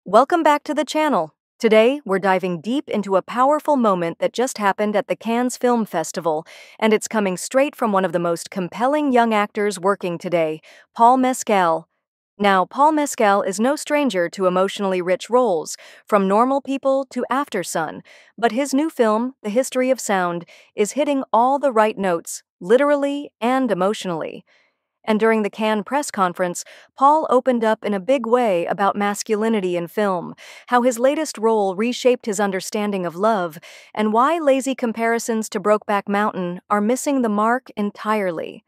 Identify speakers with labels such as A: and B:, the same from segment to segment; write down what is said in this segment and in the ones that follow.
A: Welcome back to the channel. Today, we're diving deep into a powerful moment that just happened at the Cannes Film Festival, and it's coming straight from one of the most compelling young actors working today, Paul Mescal. Now, Paul Mescal is no stranger to emotionally rich roles, from Normal People to After Sun, but his new film, The History of Sound, is hitting all the right notes, literally and emotionally. And during the Cannes press conference, Paul opened up in a big way about masculinity in film, how his latest role reshaped his understanding of love, and why lazy comparisons to Brokeback Mountain are missing the mark entirely.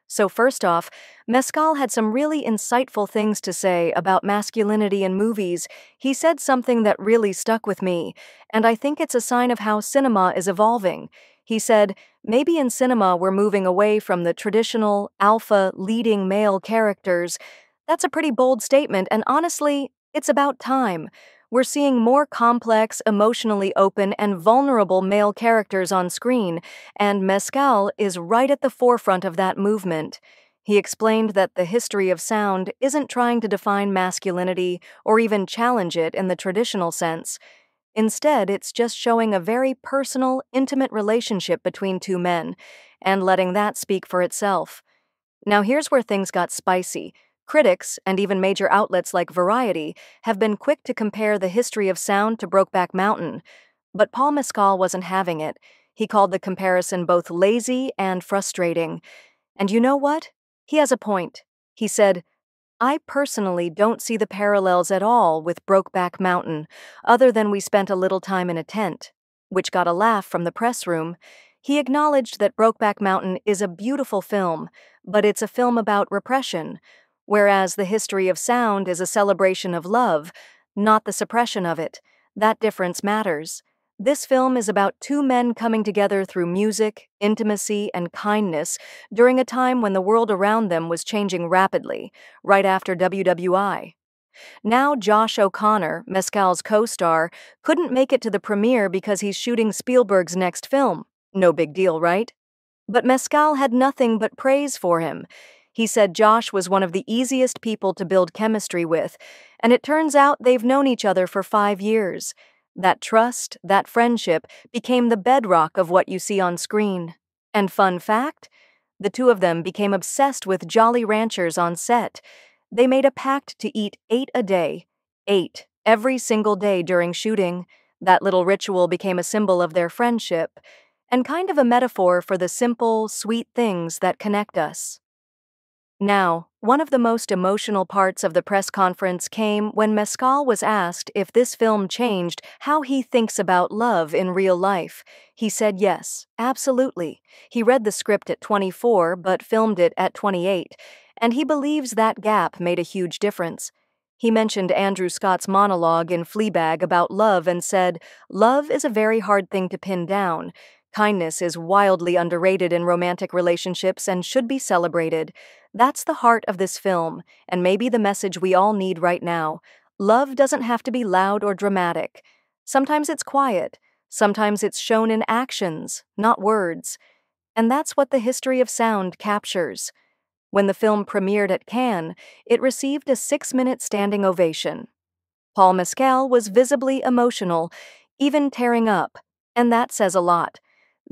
A: So first off, Mescal had some really insightful things to say about masculinity in movies. He said something that really stuck with me, and I think it's a sign of how cinema is evolving. He said, maybe in cinema we're moving away from the traditional, alpha, leading male characters. That's a pretty bold statement, and honestly, it's about time. We're seeing more complex, emotionally open, and vulnerable male characters on screen, and Mescal is right at the forefront of that movement. He explained that the history of sound isn't trying to define masculinity or even challenge it in the traditional sense. Instead, it's just showing a very personal, intimate relationship between two men, and letting that speak for itself. Now here's where things got spicy. Critics, and even major outlets like Variety, have been quick to compare the history of sound to Brokeback Mountain. But Paul Mescal wasn't having it. He called the comparison both lazy and frustrating. And you know what? He has a point. He said, I personally don't see the parallels at all with Brokeback Mountain, other than we spent a little time in a tent, which got a laugh from the press room. He acknowledged that Brokeback Mountain is a beautiful film, but it's a film about repression, whereas The History of Sound is a celebration of love, not the suppression of it. That difference matters. This film is about two men coming together through music, intimacy, and kindness during a time when the world around them was changing rapidly, right after WWI. Now Josh O'Connor, Mescal's co-star, couldn't make it to the premiere because he's shooting Spielberg's next film. No big deal, right? But Mescal had nothing but praise for him. He said Josh was one of the easiest people to build chemistry with, and it turns out they've known each other for 5 years. That trust, that friendship, became the bedrock of what you see on screen. And fun fact? The two of them became obsessed with Jolly Ranchers on set. They made a pact to eat 8 a day. 8, every single day during shooting. That little ritual became a symbol of their friendship, and kind of a metaphor for the simple, sweet things that connect us. Now, one of the most emotional parts of the press conference came when Mescal was asked if this film changed how he thinks about love in real life. He said yes, absolutely. He read the script at 24 but filmed it at 28, and he believes that gap made a huge difference. He mentioned Andrew Scott's monologue in Fleabag about love and said, "Love is a very hard thing to pin down. Kindness is wildly underrated in romantic relationships and should be celebrated." That's the heart of this film, and maybe the message we all need right now. Love doesn't have to be loud or dramatic. Sometimes it's quiet. Sometimes it's shown in actions, not words. And that's what The History of Sound captures. When the film premiered at Cannes, it received a 6-minute standing ovation. Paul Mescal was visibly emotional, even tearing up, and that says a lot.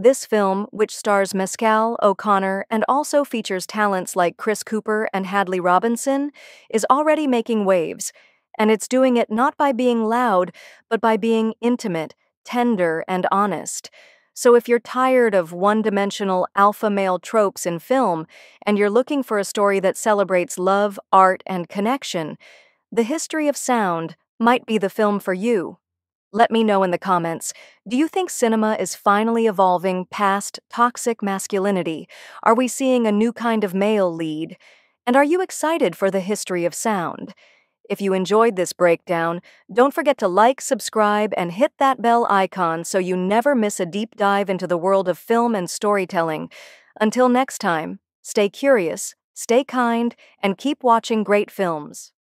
A: This film, which stars Mescal, O'Connor, and also features talents like Chris Cooper and Hadley Robinson, is already making waves, and it's doing it not by being loud, but by being intimate, tender, and honest. So if you're tired of one-dimensional alpha male tropes in film, and you're looking for a story that celebrates love, art, and connection, The History of Sound might be the film for you. Let me know in the comments, do you think cinema is finally evolving past toxic masculinity? Are we seeing a new kind of male lead? And are you excited for The History of Sound? If you enjoyed this breakdown, don't forget to like, subscribe, and hit that bell icon so you never miss a deep dive into the world of film and storytelling. Until next time, stay curious, stay kind, and keep watching great films.